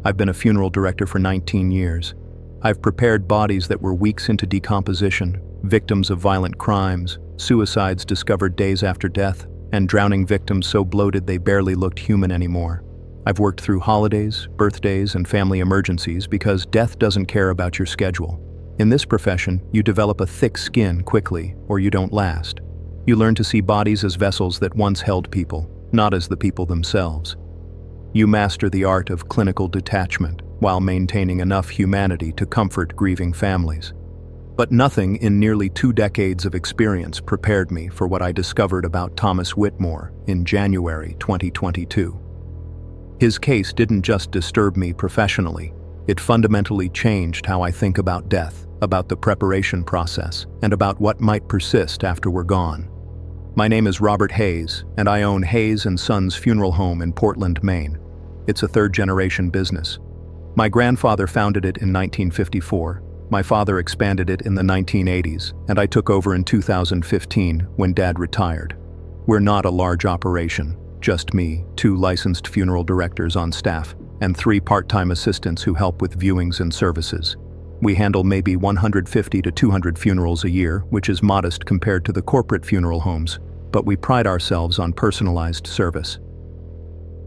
I've been a funeral director for 19 years. I've prepared bodies that were weeks into decomposition, victims of violent crimes, suicides discovered days after death, and drowning victims so bloated they barely looked human anymore. I've worked through holidays, birthdays, and family emergencies because death doesn't care about your schedule. In this profession, you develop a thick skin quickly, or you don't last. You learn to see bodies as vessels that once held people, not as the people themselves. You master the art of clinical detachment while maintaining enough humanity to comfort grieving families. But nothing in nearly 2 decades of experience prepared me for what I discovered about Thomas Whitmore in January 2022. His case didn't just disturb me professionally, it fundamentally changed how I think about death, about the preparation process, and about what might persist after we're gone. My name is Robert Hayes, and I own Hayes & Sons Funeral Home in Portland, Maine. It's a third-generation business. My grandfather founded it in 1954, my father expanded it in the 1980s, and I took over in 2015 when Dad retired. We're not a large operation, just me, 2 licensed funeral directors on staff, and 3 part-time assistants who help with viewings and services. We handle maybe 150 to 200 funerals a year, which is modest compared to the corporate funeral homes, but we pride ourselves on personalized service.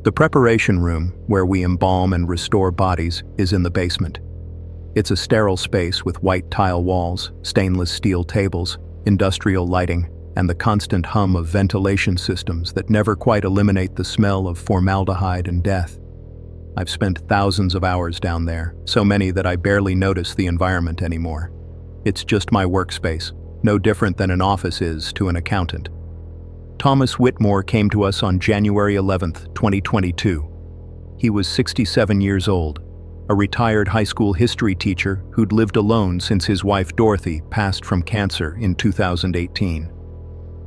The preparation room, where we embalm and restore bodies, is in the basement. It's a sterile space with white tile walls, stainless steel tables, industrial lighting, and the constant hum of ventilation systems that never quite eliminate the smell of formaldehyde and death. I've spent thousands of hours down there, so many that I barely notice the environment anymore. It's just my workspace, no different than an office is to an accountant. Thomas Whitmore came to us on January 11, 2022. He was 67 years old, a retired high school history teacher who'd lived alone since his wife Dorothy passed from cancer in 2018.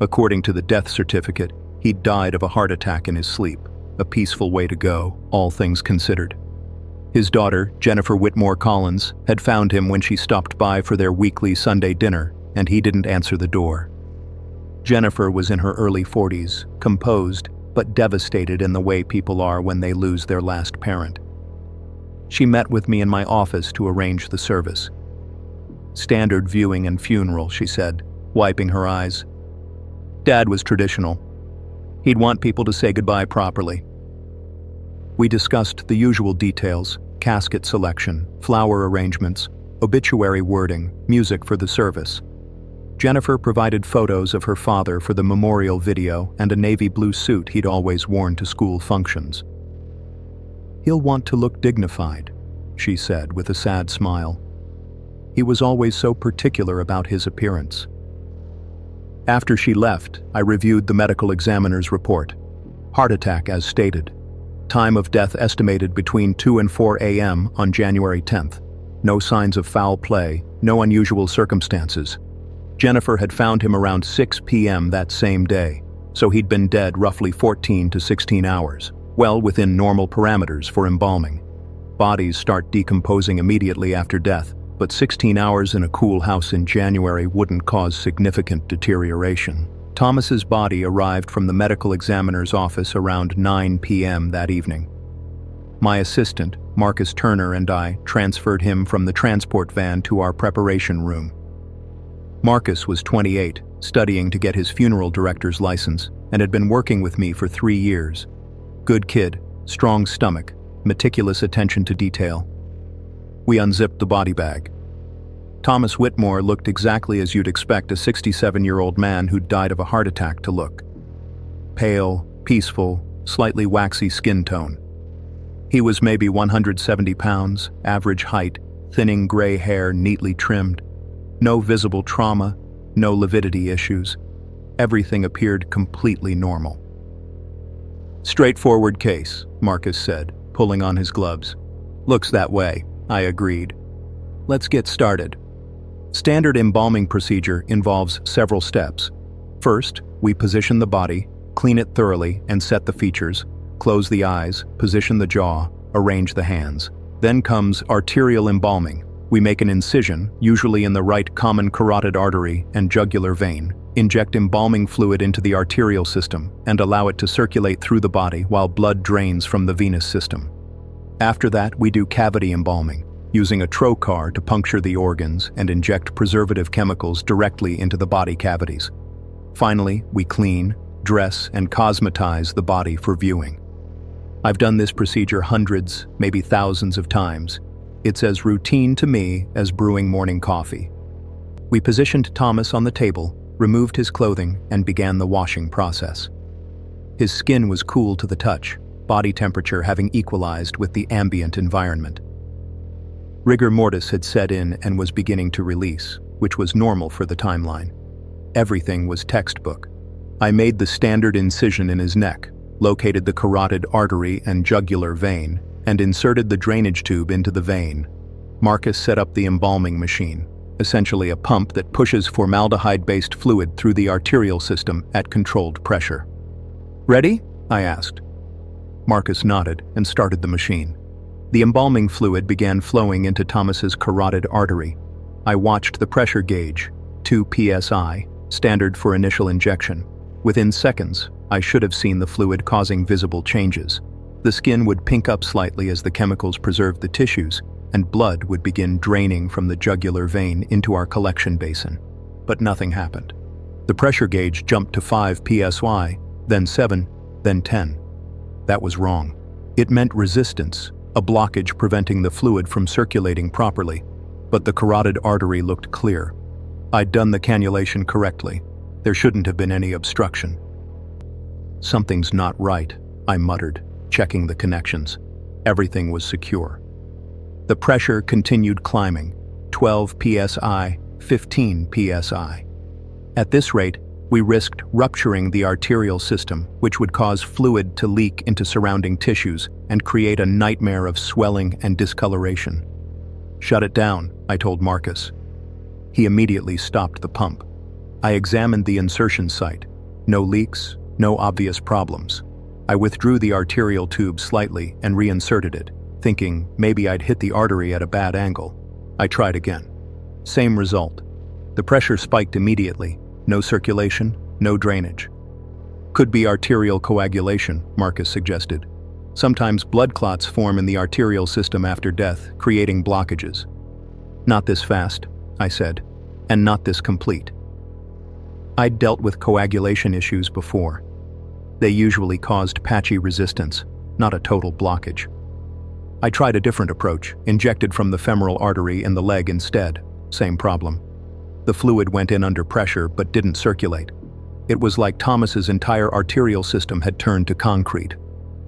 According to the death certificate, he'd died of a heart attack in his sleep, a peaceful way to go, all things considered. His daughter, Jennifer Whitmore Collins, had found him when she stopped by for their weekly Sunday dinner, and he didn't answer the door. Jennifer was in her early 40s, composed, but devastated in the way people are when they lose their last parent. She met with me in my office to arrange the service. "Standard viewing and funeral," she said, wiping her eyes. Dad was traditional. He'd want people to say goodbye properly. We discussed the usual details: casket selection, flower arrangements, obituary wording, music for the service. Jennifer provided photos of her father for the memorial video and a navy blue suit he'd always worn to school functions. "He'll want to look dignified," she said with a sad smile. "He was always so particular about his appearance." After she left, I reviewed the medical examiner's report. Heart attack as stated. Time of death estimated between 2 and 4 a.m. on January 10th. No signs of foul play, no unusual circumstances. Jennifer had found him around 6 p.m. that same day, so he'd been dead roughly 14 to 16 hours, well within normal parameters for embalming. Bodies start decomposing immediately after death, but 16 hours in a cool house in January wouldn't cause significant deterioration. Thomas's body arrived from the medical examiner's office around 9 p.m. that evening. My assistant, Marcus Turner, and I transferred him from the transport van to our preparation room. Marcus was 28, studying to get his funeral director's license, and had been working with me for 3 years. Good kid, strong stomach, meticulous attention to detail. We unzipped the body bag. Thomas Whitmore looked exactly as you'd expect a 67-year-old man who'd died of a heart attack to look. Pale, peaceful, slightly waxy skin tone. He was maybe 170 pounds, average height, thinning gray hair neatly trimmed. No visible trauma, no lividity issues. Everything appeared completely normal. "Straightforward case," Marcus said, pulling on his gloves. "Looks that way," I agreed. "Let's get started." Standard embalming procedure involves several steps. First, we position the body, clean it thoroughly, and set the features, close the eyes, position the jaw, arrange the hands. Then comes arterial embalming. We make an incision, usually in the right common carotid artery and jugular vein, inject embalming fluid into the arterial system, and allow it to circulate through the body while blood drains from the venous system. After that, we do cavity embalming, using a trocar to puncture the organs and inject preservative chemicals directly into the body cavities. Finally, we clean, dress, and cosmetize the body for viewing. I've done this procedure hundreds, maybe thousands of times. It's as routine to me as brewing morning coffee. We positioned Thomas on the table, removed his clothing, and began the washing process. His skin was cool to the touch, body temperature having equalized with the ambient environment. Rigor mortis had set in and was beginning to release, which was normal for the timeline. Everything was textbook. I made the standard incision in his neck, located the carotid artery and jugular vein, and inserted the drainage tube into the vein. Marcus set up the embalming machine, essentially a pump that pushes formaldehyde-based fluid through the arterial system at controlled pressure. "Ready?" I asked. Marcus nodded and started the machine. The embalming fluid began flowing into Thomas's carotid artery. I watched the pressure gauge, 2 psi, standard for initial injection. Within seconds, I should have seen the fluid causing visible changes. The skin would pink up slightly as the chemicals preserved the tissues, and blood would begin draining from the jugular vein into our collection basin. But nothing happened. The pressure gauge jumped to 5 psi, then 7, then 10. That was wrong. It meant resistance, a blockage preventing the fluid from circulating properly, but the carotid artery looked clear. I'd done the cannulation correctly. There shouldn't have been any obstruction. "Something's not right," I muttered, checking the connections. Everything was secure. The pressure continued climbing, 12 psi, 15 psi. At this rate, we risked rupturing the arterial system, which would cause fluid to leak into surrounding tissues and create a nightmare of swelling and discoloration. "Shut it down," I told Marcus. He immediately stopped the pump. I examined the insertion site. No leaks, no obvious problems. I withdrew the arterial tube slightly and reinserted it, thinking maybe I'd hit the artery at a bad angle. I tried again. Same result. The pressure spiked immediately. No circulation, no drainage. "Could be arterial coagulation," Marcus suggested. "Sometimes blood clots form in the arterial system after death, creating blockages." "Not this fast," I said, "and not this complete." I'd dealt with coagulation issues before. They usually caused patchy resistance, not a total blockage. I tried a different approach, injected from the femoral artery in the leg instead. Same problem. The fluid went in under pressure but didn't circulate. It was like Thomas's entire arterial system had turned to concrete.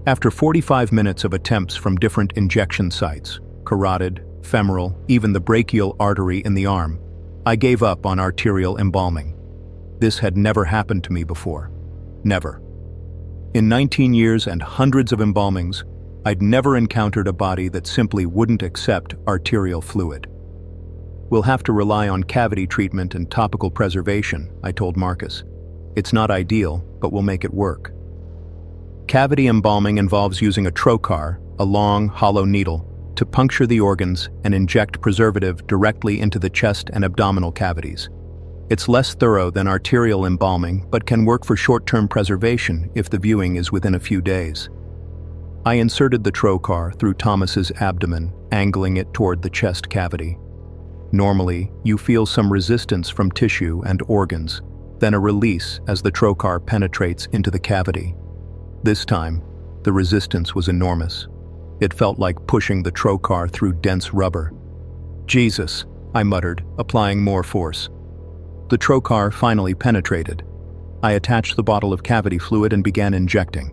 After 45 minutes of attempts from different injection sites, carotid, femoral, even the brachial artery in the arm, I gave up on arterial embalming. This had never happened to me before. Never. In 19 years and hundreds of embalmings, I'd never encountered a body that simply wouldn't accept arterial fluid. "We'll have to rely on cavity treatment and topical preservation," I told Marcus. "It's not ideal, but we'll make it work." Cavity embalming involves using a trocar, a long, hollow needle, to puncture the organs and inject preservative directly into the chest and abdominal cavities. It's less thorough than arterial embalming, but can work for short-term preservation if the viewing is within a few days. I inserted the trocar through Thomas's abdomen, angling it toward the chest cavity. Normally, you feel some resistance from tissue and organs, then a release as the trocar penetrates into the cavity. This time, the resistance was enormous. It felt like pushing the trocar through dense rubber. "Jesus," I muttered, applying more force. The trocar finally penetrated. I attached the bottle of cavity fluid and began injecting.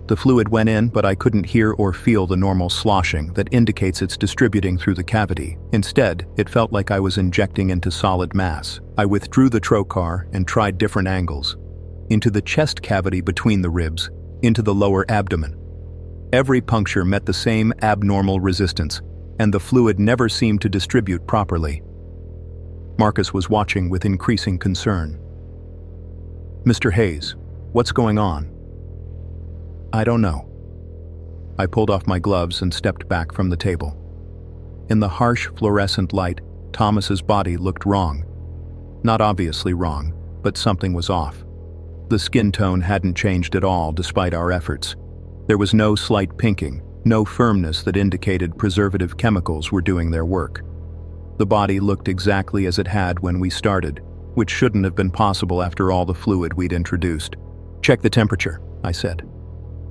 The fluid went in, but I couldn't hear or feel the normal sloshing that indicates it's distributing through the cavity. Instead, it felt like I was injecting into solid mass. I withdrew the trocar and tried different angles. Into the chest cavity between the ribs, into the lower abdomen. Every puncture met the same abnormal resistance, and the fluid never seemed to distribute properly. Marcus was watching with increasing concern. "Mr. Hayes, what's going on?" "I don't know." I pulled off my gloves and stepped back from the table. In the harsh fluorescent light, Thomas's body looked wrong. Not obviously wrong, but something was off. The skin tone hadn't changed at all despite our efforts. There was no slight pinking, no firmness that indicated preservative chemicals were doing their work. The body looked exactly as it had when we started, which shouldn't have been possible after all the fluid we'd introduced. "Check the temperature," I said.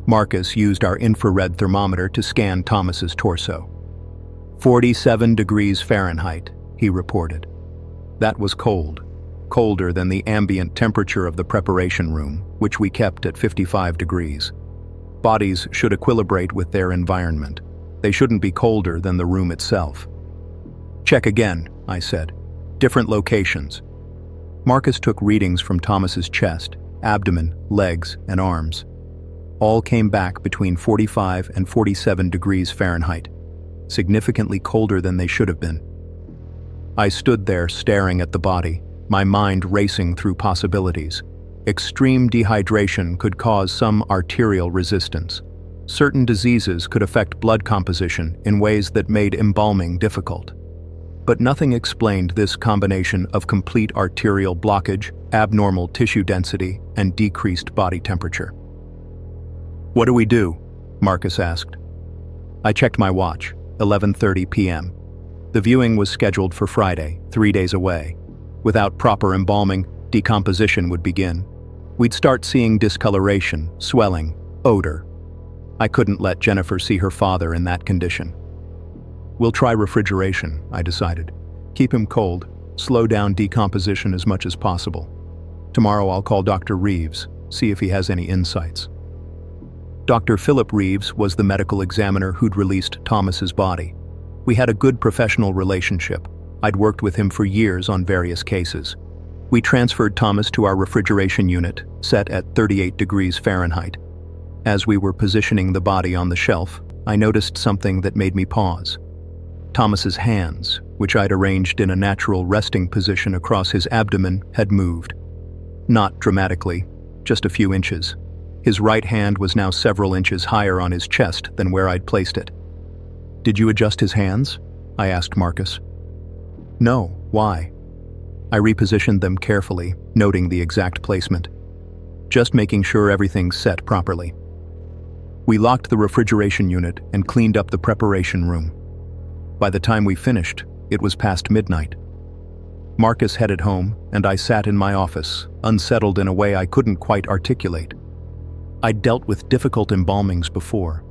Marcus used our infrared thermometer to scan Thomas's torso. 47 degrees Fahrenheit, he reported. That was cold, colder than the ambient temperature of the preparation room, which we kept at 55 degrees. Bodies should equilibrate with their environment. They shouldn't be colder than the room itself. "Check again," I said. "Different locations." Marcus took readings from Thomas's chest, abdomen, legs, and arms. All came back between 45 and 47 degrees Fahrenheit, significantly colder than they should have been. I stood there staring at the body, my mind racing through possibilities. Extreme dehydration could cause some arterial resistance. Certain diseases could affect blood composition in ways that made embalming difficult. But nothing explained this combination of complete arterial blockage, abnormal tissue density, and decreased body temperature. "What do we do?" Marcus asked. I checked my watch, 11:30 p.m. The viewing was scheduled for Friday, 3 days away. Without proper embalming, decomposition would begin. We'd start seeing discoloration, swelling, odor. I couldn't let Jennifer see her father in that condition. "We'll try refrigeration," I decided. "Keep him cold, slow down decomposition as much as possible. Tomorrow I'll call Dr. Reeves, see if he has any insights." Dr. Philip Reeves was the medical examiner who'd released Thomas's body. We had a good professional relationship. I'd worked with him for years on various cases. We transferred Thomas to our refrigeration unit, set at 38 degrees Fahrenheit. As we were positioning the body on the shelf, I noticed something that made me pause. Thomas's hands, which I'd arranged in a natural resting position across his abdomen, had moved. Not dramatically, just a few inches. His right hand was now several inches higher on his chest than where I'd placed it. "Did you adjust his hands?" I asked Marcus. "No, why?" I repositioned them carefully, noting the exact placement. Just making sure everything's set properly. We locked the refrigeration unit and cleaned up the preparation room. By the time we finished, it was past midnight. Marcus headed home, and I sat in my office, unsettled in a way I couldn't quite articulate. I'd dealt with difficult embalmings before.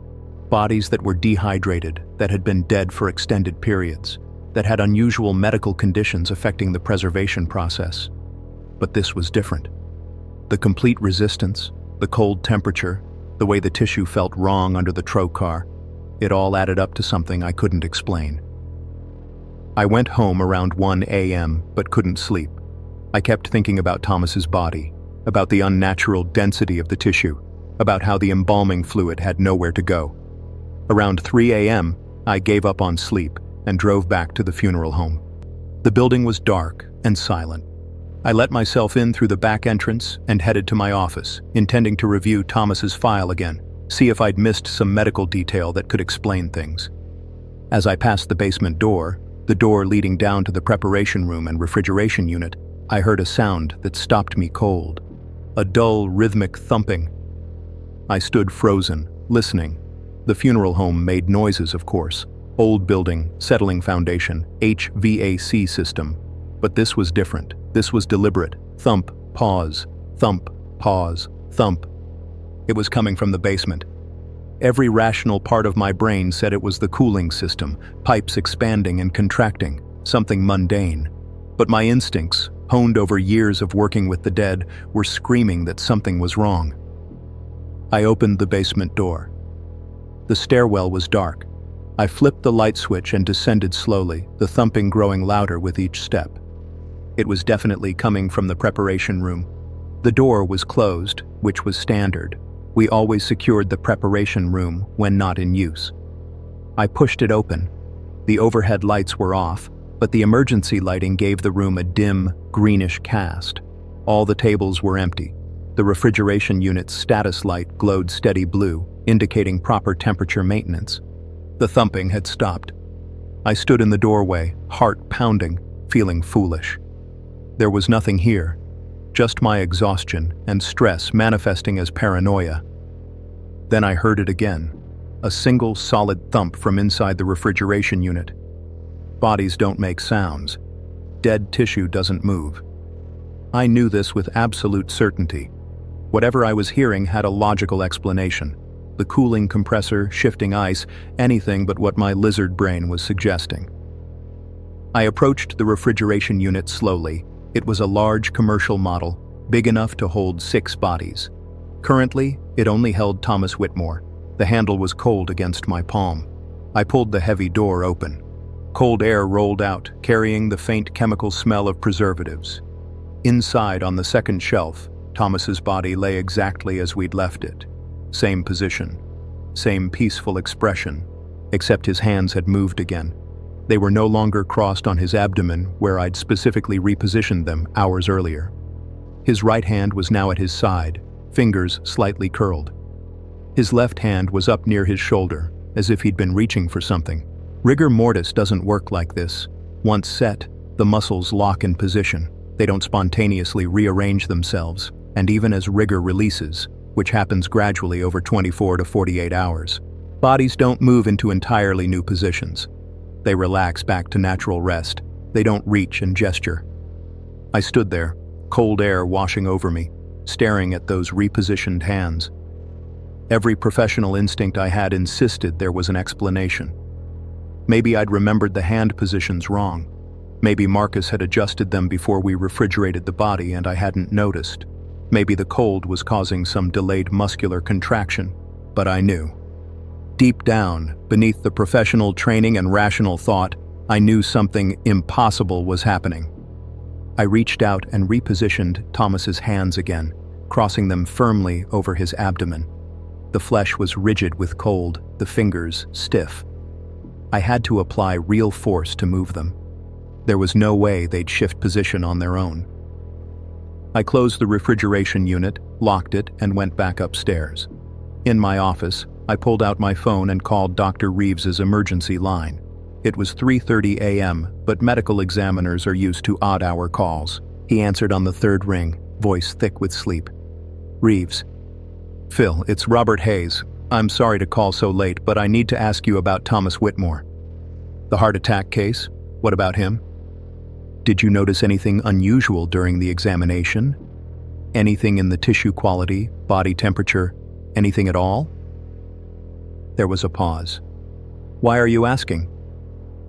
Bodies that were dehydrated, that had been dead for extended periods, that had unusual medical conditions affecting the preservation process. But this was different. The complete resistance, the cold temperature, the way the tissue felt wrong under the trocar, it all added up to something I couldn't explain. I went home around 1 a.m. but couldn't sleep. I kept thinking about Thomas's body, about the unnatural density of the tissue, about how the embalming fluid had nowhere to go. Around 3 a.m., I gave up on sleep and drove back to the funeral home. The building was dark and silent. I let myself in through the back entrance and headed to my office, intending to review Thomas's file again, see if I'd missed some medical detail that could explain things. As I passed the basement door, the door leading down to the preparation room and refrigeration unit, I heard a sound that stopped me cold. A dull, rhythmic thumping. I stood frozen, listening. The funeral home made noises, of course. Old building, settling foundation, HVAC system. But this was different. This was deliberate. Thump, pause, thump, pause, thump. It was coming from the basement. Every rational part of my brain said it was the cooling system, pipes expanding and contracting, something mundane. But my instincts, honed over years of working with the dead, were screaming that something was wrong. I opened the basement door. The stairwell was dark. I flipped the light switch and descended slowly, the thumping growing louder with each step. It was definitely coming from the preparation room. The door was closed, which was standard. We always secured the preparation room when not in use. I pushed it open. The overhead lights were off, but the emergency lighting gave the room a dim, greenish cast. All the tables were empty. The refrigeration unit's status light glowed steady blue, indicating proper temperature maintenance. The thumping had stopped. I stood in the doorway, heart pounding, feeling foolish. There was nothing here, just my exhaustion and stress manifesting as paranoia. Then I heard it again, a single solid thump from inside the refrigeration unit. Bodies don't make sounds. Dead tissue doesn't move. I knew this with absolute certainty. Whatever I was hearing had a logical explanation. The cooling compressor, shifting ice, anything but what my lizard brain was suggesting. I approached the refrigeration unit slowly. It was a large commercial model, big enough to hold 6 bodies. Currently, it only held Thomas Whitmore. The handle was cold against my palm. I pulled the heavy door open. Cold air rolled out, carrying the faint chemical smell of preservatives. Inside, on the second shelf, Thomas's body lay exactly as we'd left it. Same position, same peaceful expression, except his hands had moved again. They were no longer crossed on his abdomen, where I'd specifically repositioned them hours earlier. His right hand was now at his side, fingers slightly curled. His left hand was up near his shoulder, as if he'd been reaching for something. Rigor mortis doesn't work like this. Once set, the muscles lock in position. They don't spontaneously rearrange themselves, and even as rigor releases, which happens gradually over 24 to 48 hours, bodies don't move into entirely new positions. They relax back to natural rest. They don't reach and gesture. I stood there, cold air washing over me, staring at those repositioned hands. Every professional instinct I had insisted there was an explanation. Maybe I'd remembered the hand positions wrong. Maybe Marcus had adjusted them before we refrigerated the body and I hadn't noticed. Maybe the cold was causing some delayed muscular contraction, but I knew. Deep down, beneath the professional training and rational thought, I knew something impossible was happening. I reached out and repositioned Thomas's hands again, crossing them firmly over his abdomen. The flesh was rigid with cold, the fingers stiff. I had to apply real force to move them. There was no way they'd shift position on their own. I closed the refrigeration unit, locked it, and went back upstairs. In my office, I pulled out my phone and called Dr. Reeves's emergency line. It was 3:30 a.m., but medical examiners are used to odd-hour calls. He answered on the third ring, voice thick with sleep. "Reeves." "Phil, it's Robert Hayes. I'm sorry to call so late, but I need to ask you about Thomas Whitmore." "The heart attack case? What about him?" "Did you notice anything unusual during the examination? Anything in the tissue quality, body temperature, anything at all?" There was a pause. "Why are you asking?"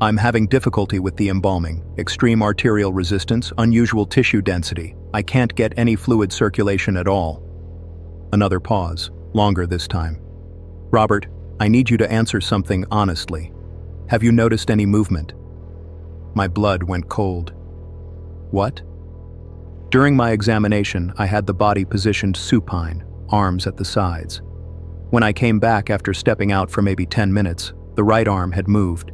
"I'm having difficulty with the embalming, extreme arterial resistance, unusual tissue density. I can't get any fluid circulation at all." Another pause, longer this time. "Robert, I need you to answer something honestly. Have you noticed any movement?" My blood went cold. "What?" "During my examination, I had the body positioned supine, arms at the sides. When I came back after stepping out for maybe 10 minutes, the right arm had moved,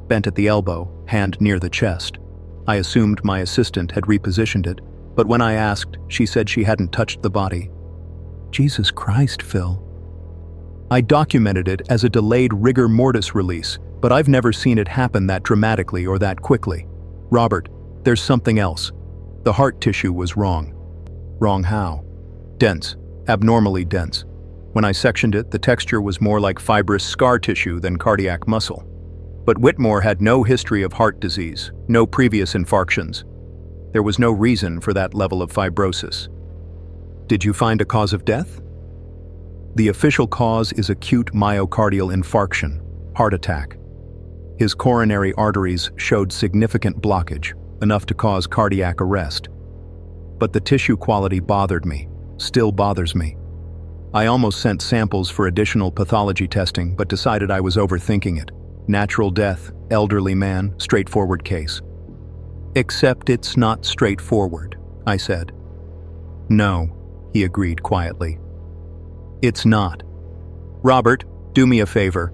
bent at the elbow, hand near the chest. I assumed my assistant had repositioned it, but when I asked, she said she hadn't touched the body." "Jesus Christ, Phil." "I documented it as a delayed rigor mortis release, but I've never seen it happen that dramatically or that quickly. Robert, there's something else. The heart tissue was wrong." "Wrong how?" "Dense, abnormally dense. When I sectioned it, the texture was more like fibrous scar tissue than cardiac muscle. But Whitmore had no history of heart disease, no previous infarctions. There was no reason for that level of fibrosis." "Did you find a cause of death?" "The official cause is acute myocardial infarction, heart attack. His coronary arteries showed significant blockage, enough to cause cardiac arrest. But the tissue quality bothered me, still bothers me. I almost sent samples for additional pathology testing, but decided I was overthinking it. Natural death, elderly man, straightforward case." "Except it's not straightforward," I said. "No," he agreed quietly. "It's not. Robert, do me a favor.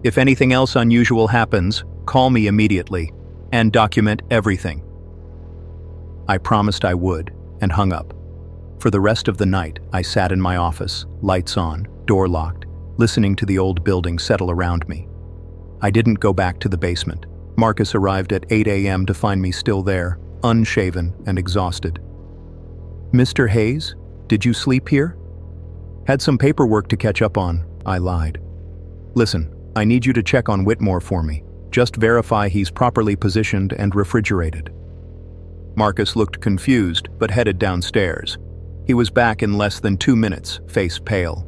If anything else unusual happens, call me immediately, and document everything." I promised I would, and hung up. For the rest of the night, I sat in my office, lights on, door locked, listening to the old building settle around me. I didn't go back to the basement. Marcus arrived at 8 a.m. to find me still there, unshaven and exhausted. "Mr. Hayes, did you sleep here?" "Had some paperwork to catch up on," I lied. Listen, I need you to check on Whitmore for me. Just verify he's properly positioned and refrigerated." Marcus looked confused, but headed downstairs. He was back in less than 2 minutes, face pale.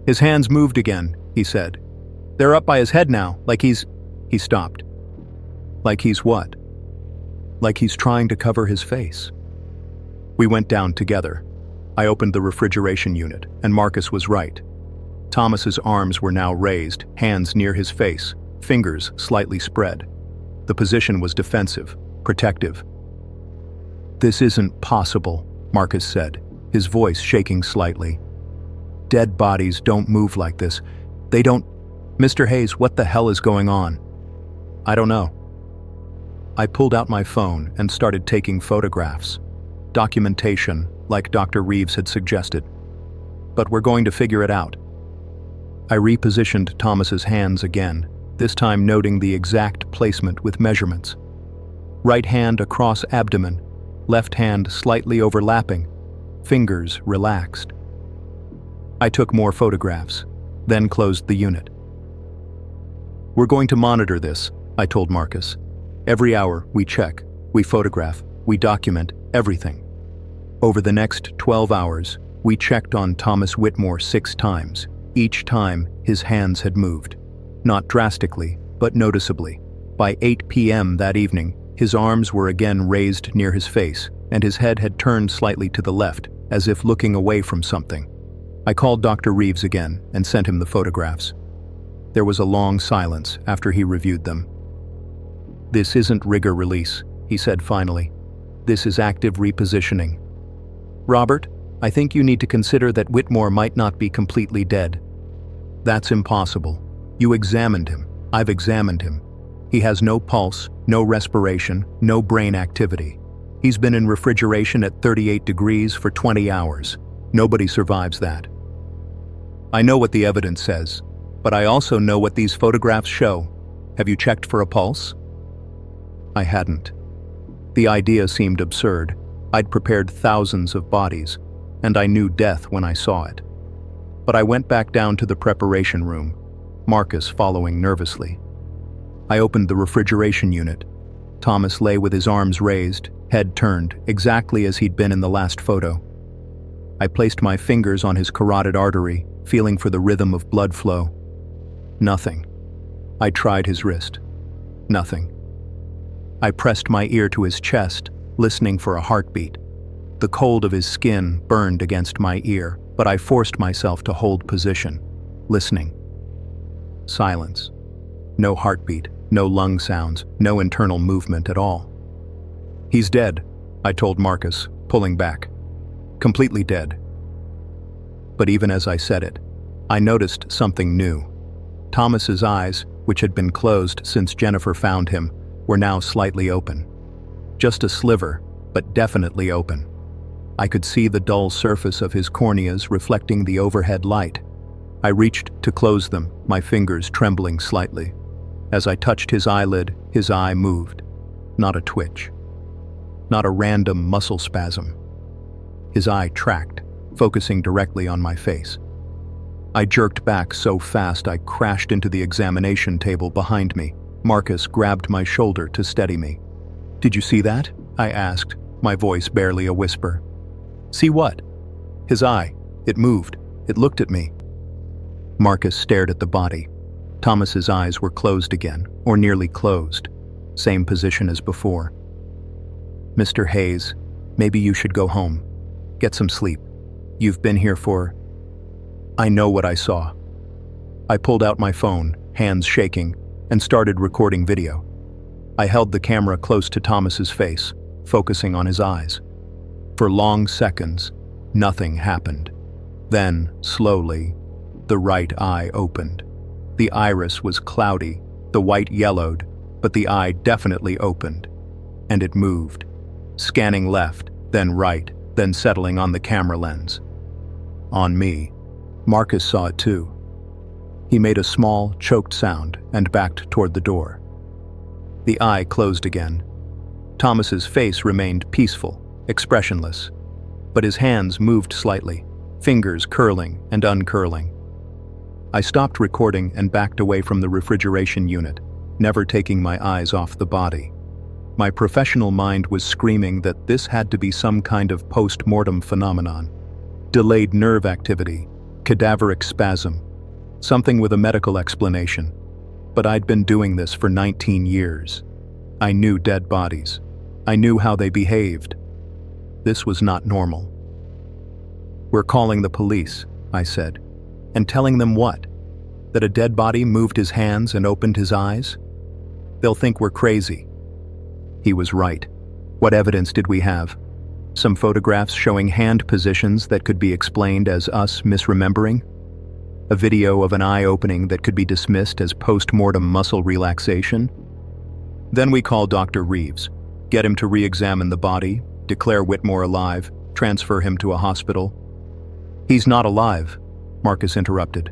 "His hands moved again," he said. "They're up by his head now, like he's—" He stopped. "Like he's what?" "Like he's trying to cover his face." We went down together. I opened the refrigeration unit, and Marcus was right. Thomas's arms were now raised, hands near his face, fingers slightly spread. The position was defensive, protective. "This isn't possible," Marcus said, his voice shaking slightly. "Dead bodies don't move like this. They don't—" "Mr. Hayes, what the hell is going on?" "I don't know." I pulled out my phone and started taking photographs. Documentation, like Dr. Reeves had suggested. But we're going to figure it out. I repositioned Thomas's hands again, this time noting the exact placement with measurements. Right hand across abdomen, left hand slightly overlapping, fingers relaxed. I took more photographs, then closed the unit. "We're going to monitor this," I told Marcus. "Every hour, we check, we photograph, we document everything." Over the next 12 hours, we checked on Thomas Whitmore 6 times. Each time, his hands had moved. Not drastically, but noticeably. By 8 p.m. that evening, his arms were again raised near his face, and his head had turned slightly to the left, as if looking away from something. I called Dr. Reeves again and sent him the photographs. There was a long silence after he reviewed them. "This isn't rigor release," he said finally. "This is active repositioning. Robert, I think you need to consider that Whitmore might not be completely dead." "That's impossible. You examined him. I've examined him. He has no pulse, no respiration, no brain activity. He's been in refrigeration at 38 degrees for 20 hours. Nobody survives that." "I know what the evidence says, but I also know what these photographs show. Have you checked for a pulse?" I hadn't. The idea seemed absurd. I'd prepared thousands of bodies, and I knew death when I saw it. But I went back down to the preparation room, Marcus following nervously. I opened the refrigeration unit. Thomas lay with his arms raised, head turned, exactly as he'd been in the last photo. I placed my fingers on his carotid artery, feeling for the rhythm of blood flow. Nothing. I tried his wrist. Nothing. I pressed my ear to his chest, listening for a heartbeat. The cold of his skin burned against my ear, but I forced myself to hold position, listening. Silence. No heartbeat, no lung sounds, no internal movement at all. "He's dead," I told Marcus, pulling back. "Completely dead." But even as I said it, I noticed something new. Thomas's eyes, which had been closed since Jennifer found him, were now slightly open. Just a sliver, but definitely open. I could see the dull surface of his corneas reflecting the overhead light. I reached to close them, my fingers trembling slightly. As I touched his eyelid, his eye moved. Not a twitch. Not a random muscle spasm. His eye tracked, focusing directly on my face. I jerked back so fast I crashed into the examination table behind me. Marcus grabbed my shoulder to steady me. "Did you see that?" I asked, my voice barely a whisper. "See what?" "His eye. It moved. It looked at me." Marcus stared at the body. Thomas's eyes were closed again, or nearly closed. Same position as before. "Mr. Hayes, maybe you should go home. Get some sleep. You've been here for—" I know what I saw. I pulled out my phone, hands shaking, and started recording video. I held the camera close to Thomas's face, focusing on his eyes. For long seconds, nothing happened. Then, slowly, the right eye opened. The iris was cloudy, the white yellowed, but the eye definitely opened. And it moved, scanning left, then right, then settling on the camera lens. On me. Marcus saw it too. He made a small, choked sound and backed toward the door. The eye closed again. Thomas's face remained peaceful, expressionless, but his hands moved slightly, fingers curling and uncurling. I stopped recording and backed away from the refrigeration unit, never taking my eyes off the body. My professional mind was screaming that this had to be some kind of post-mortem phenomenon. Delayed nerve activity, cadaveric spasm, something with a medical explanation. But I'd been doing this for 19 years. I knew dead bodies. I knew how they behaved. This was not normal. "We're calling the police," I said. "And telling them what? That a dead body moved his hands and opened his eyes? They'll think we're crazy." He was right. What evidence did we have? Some photographs showing hand positions that could be explained as us misremembering? A video of an eye opening that could be dismissed as post-mortem muscle relaxation? Then we call Dr. Reeves, get him to re-examine the body, declare Whitmore alive, transfer him to a hospital. "He's not alive," Marcus interrupted.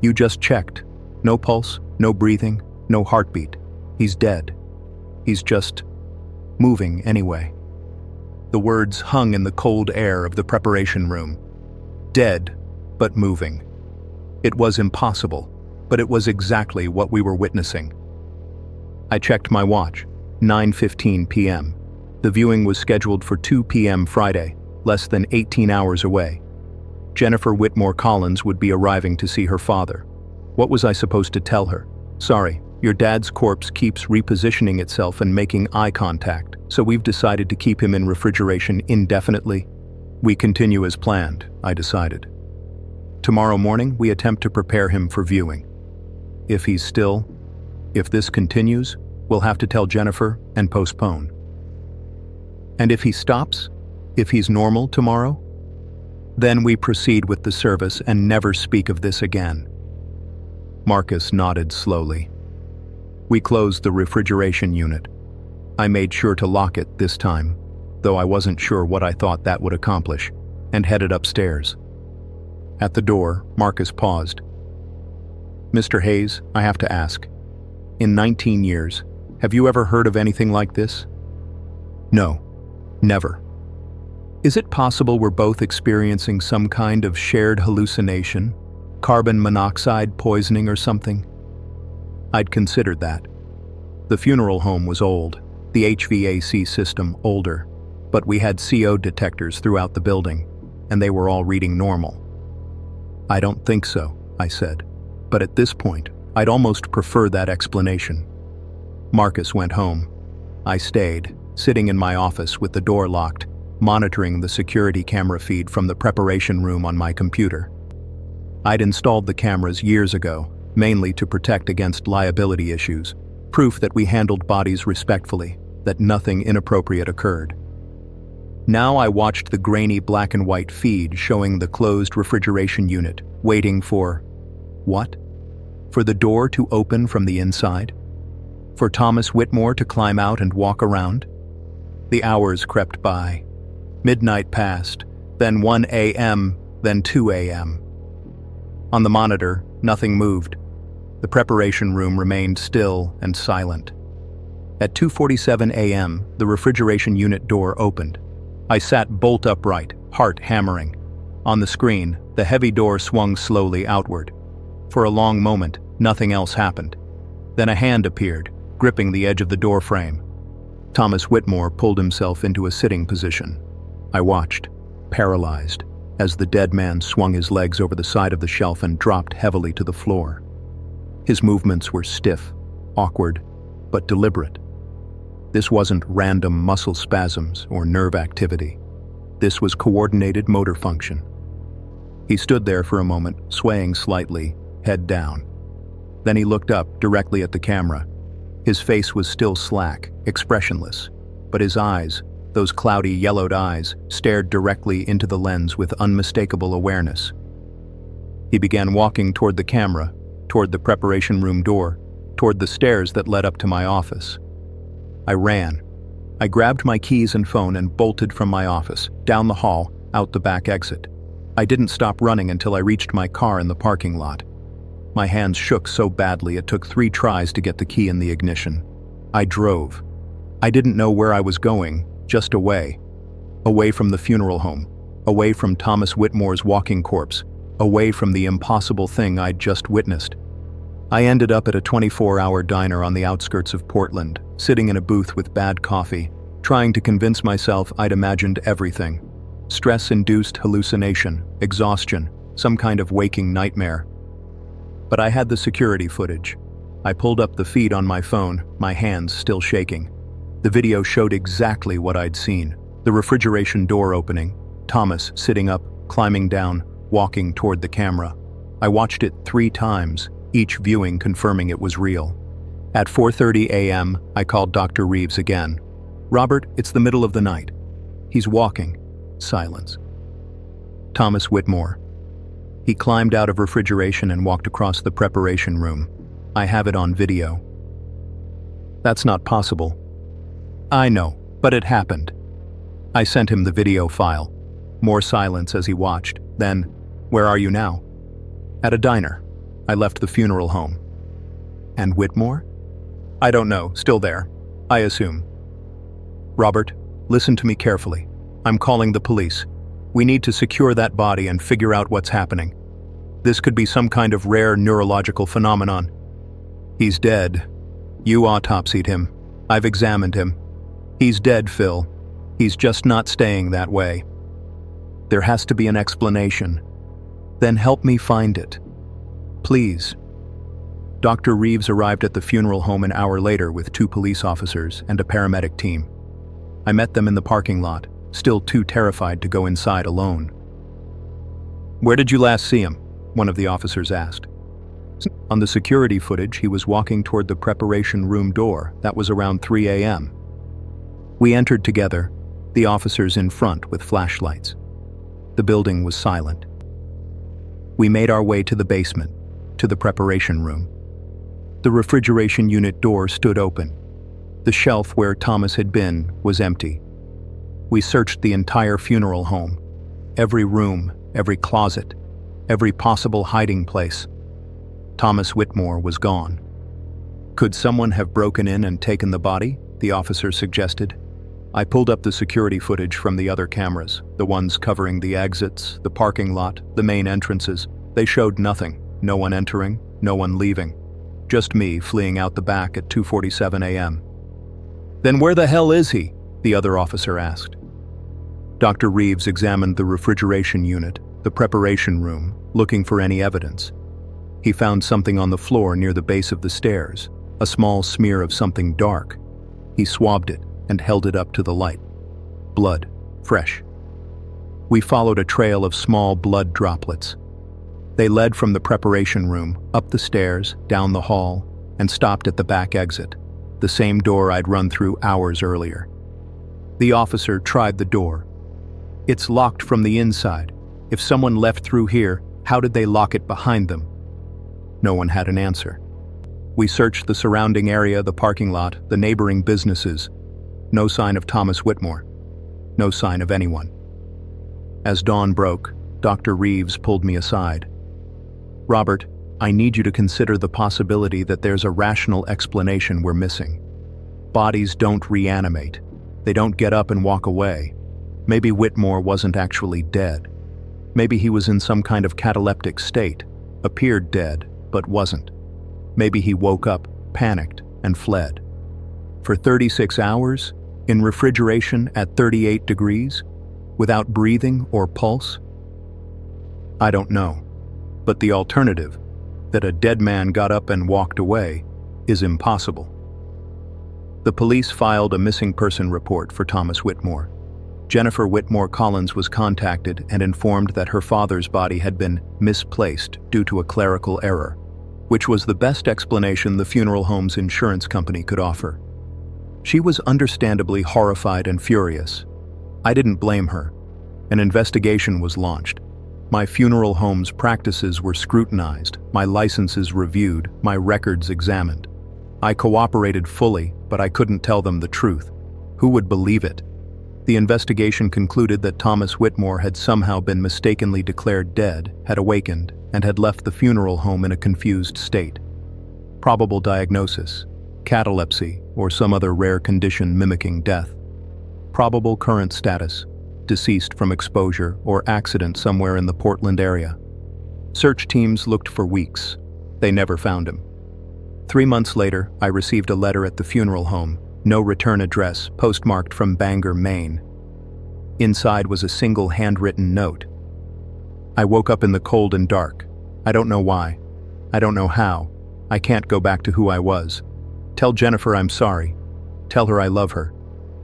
"You just checked. No pulse, no breathing, no heartbeat. He's dead. He's just moving anyway." The words hung in the cold air of the preparation room. Dead, but moving. It was impossible, but it was exactly what we were witnessing. I checked my watch, 9:15 p.m. The viewing was scheduled for 2 p.m. Friday, less than 18 hours away. Jennifer Whitmore Collins would be arriving to see her father. What was I supposed to tell her? "Sorry, your dad's corpse keeps repositioning itself and making eye contact, so we've decided to keep him in refrigeration indefinitely." "We continue as planned," I decided. "Tomorrow morning, we attempt to prepare him for viewing. If this continues, we'll have to tell Jennifer and postpone." "And if he stops? If he's normal tomorrow?" "Then we proceed with the service and never speak of this again." Marcus nodded slowly. We closed the refrigeration unit. I made sure to lock it this time, though I wasn't sure what I thought that would accomplish, and headed upstairs. At the door, Marcus paused. "Mr. Hayes, I have to ask. In 19 years, have you ever heard of anything like this?" "No, never." "Is it possible we're both experiencing some kind of shared hallucination? Carbon monoxide poisoning or something?" I'd considered that. The funeral home was old, the HVAC system older, but we had CO detectors throughout the building, and they were all reading normal. "I don't think so," I said, but at this point, I'd almost prefer that explanation. Marcus went home. I stayed, sitting in my office with the door locked, monitoring the security camera feed from the preparation room on my computer. I'd installed the cameras years ago, mainly to protect against liability issues, proof that we handled bodies respectfully, that nothing inappropriate occurred. Now I watched the grainy black and white feed showing the closed refrigeration unit, waiting for what? For the door to open from the inside? For Thomas Whitmore to climb out and walk around? The hours crept by. Midnight passed, then 1 a.m., then 2 a.m. On the monitor, nothing moved. The preparation room remained still and silent. At 2:47 a.m., the refrigeration unit door opened. I sat bolt upright, heart hammering. On the screen, the heavy door swung slowly outward. For a long moment, nothing else happened. Then a hand appeared, gripping the edge of the door frame. Thomas Whitmore pulled himself into a sitting position. I watched, paralyzed, as the dead man swung his legs over the side of the shelf and dropped heavily to the floor. His movements were stiff, awkward, but deliberate. This wasn't random muscle spasms or nerve activity. This was coordinated motor function. He stood there for a moment, swaying slightly, head down. Then he looked up directly at the camera. His face was still slack, expressionless, but his eyes, those cloudy yellowed eyes, stared directly into the lens with unmistakable awareness. He began walking toward the camera, toward the preparation room door, toward the stairs that led up to my office. I ran. I grabbed my keys and phone and bolted from my office, down the hall, out the back exit. I didn't stop running until I reached my car in the parking lot. My hands shook so badly it took 3 tries to get the key in the ignition. I drove. I didn't know where I was going, just away. Away from the funeral home, away from Thomas Whitmore's walking corpse, away from the impossible thing I'd just witnessed. I ended up at a 24-hour diner on the outskirts of Portland, sitting in a booth with bad coffee, trying to convince myself I'd imagined everything. Stress-induced hallucination, exhaustion, some kind of waking nightmare. But I had the security footage. I pulled up the feed on my phone, my hands still shaking. The video showed exactly what I'd seen. The refrigeration door opening, Thomas sitting up, climbing down, walking toward the camera. I watched it 3 times, each viewing confirming it was real. At 4:30 a.m., I called Dr. Reeves again. "Robert, it's the middle of the night." "He's walking." Silence. "Thomas Whitmore." He climbed out of refrigeration and walked across the preparation room. "I have it on video." "That's not possible." "I know, but it happened." I sent him the video file. More silence as he watched. Then, "Where are you now?" "At a diner. I left the funeral home." "And Whitmore?" "I don't know, still there. I assume." "Robert, listen to me carefully. I'm calling the police. We need to secure that body and figure out what's happening. This could be some kind of rare neurological phenomenon." "He's dead. You autopsied him. I've examined him. He's dead, Phil. He's just not staying that way. There has to be an explanation. Then help me find it. Please." Dr. Reeves arrived at the funeral home an hour later with 2 police officers and a paramedic team. I met them in the parking lot, still too terrified to go inside alone. "Where did you last see him?" one of the officers asked. "On the security footage, he was walking toward the preparation room door. That was around 3 a.m. We entered together, the officers in front with flashlights. The building was silent. We made our way to the basement, to the preparation room. The refrigeration unit door stood open. The shelf where Thomas had been was empty. We searched the entire funeral home, every room, every closet, every possible hiding place. Thomas Whitmore was gone. "Could someone have broken in and taken the body?" the officer suggested. I pulled up the security footage from the other cameras, the ones covering the exits, the parking lot, the main entrances. They showed nothing, no one entering, no one leaving. Just me fleeing out the back at 2:47 a.m. "Then where the hell is he?" the other officer asked. Dr. Reeves examined the refrigeration unit, the preparation room, looking for any evidence. He found something on the floor near the base of the stairs, a small smear of something dark. He swabbed it and held it up to the light. Blood, fresh. We followed a trail of small blood droplets. They led from the preparation room, up the stairs, down the hall, and stopped at the back exit, the same door I'd run through hours earlier. The officer tried the door. "It's locked from the inside. If someone left through here, how did they lock it behind them?" No one had an answer. We searched the surrounding area, the parking lot, the neighboring businesses. No sign of Thomas Whitmore. No sign of anyone. As dawn broke, Dr. Reeves pulled me aside. "Robert, I need you to consider the possibility that there's a rational explanation we're missing. Bodies don't reanimate. They don't get up and walk away. Maybe Whitmore wasn't actually dead. Maybe he was in some kind of cataleptic state, appeared dead, but wasn't. Maybe he woke up, panicked, and fled. For 36 hours, in refrigeration at 38 degrees, without breathing or pulse? I don't know. But the alternative, that a dead man got up and walked away, is impossible." The police filed a missing person report for Thomas Whitmore. Jennifer Whitmore Collins was contacted and informed that her father's body had been misplaced due to a clerical error, which was the best explanation the funeral home's insurance company could offer. She was understandably horrified and furious. I didn't blame her. An investigation was launched. My funeral home's practices were scrutinized, my licenses reviewed, my records examined. I cooperated fully, but I couldn't tell them the truth. Who would believe it? The investigation concluded that Thomas Whitmore had somehow been mistakenly declared dead, had awakened, and had left the funeral home in a confused state. Probable diagnosis: catalepsy or some other rare condition mimicking death. Probable current status: deceased from exposure or accident somewhere in the Portland area. Search teams looked for weeks. They never found him. 3 months later, I received a letter at the funeral home, no return address, postmarked from Bangor, Maine. Inside was a single handwritten note. I woke up in the cold and dark. I don't know why. I don't know how. I can't go back to who I was. Tell Jennifer I'm sorry. Tell her I love her.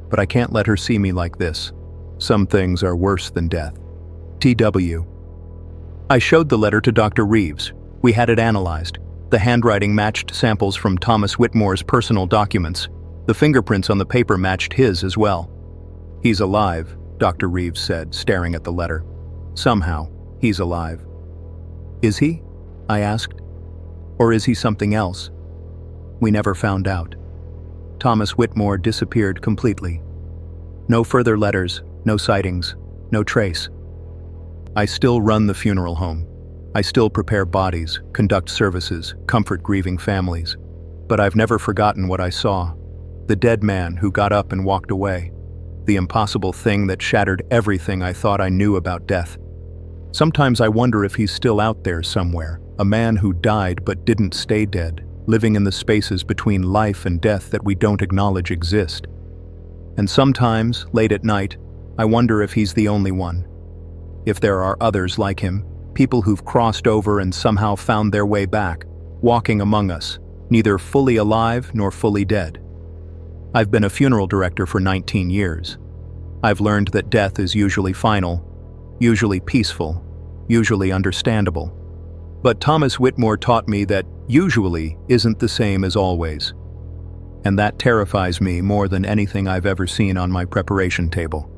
But I can't let her see me like this. Some things are worse than death. T.W. I showed the letter to Dr. Reeves. We had it analyzed. The handwriting matched samples from Thomas Whitmore's personal documents. The fingerprints on the paper matched his as well. He's alive, Dr. Reeves said, staring at the letter. Somehow, he's alive. Is he? I asked. Or is he something else? We never found out. Thomas Whitmore disappeared completely. No further letters, no sightings, no trace. I still run the funeral home. I still prepare bodies, conduct services, comfort grieving families. But I've never forgotten what I saw. The dead man who got up and walked away. The impossible thing that shattered everything I thought I knew about death. Sometimes I wonder if he's still out there somewhere, a man who died but didn't stay dead, living in the spaces between life and death that we don't acknowledge exist. And sometimes, late at night, I wonder if he's the only one. If there are others like him, people who've crossed over and somehow found their way back, walking among us, neither fully alive nor fully dead. I've been a funeral director for 19 years. I've learned that death is usually final, usually peaceful, usually understandable. But Thomas Whitmore taught me that usually isn't the same as always. And that terrifies me more than anything I've ever seen on my preparation table.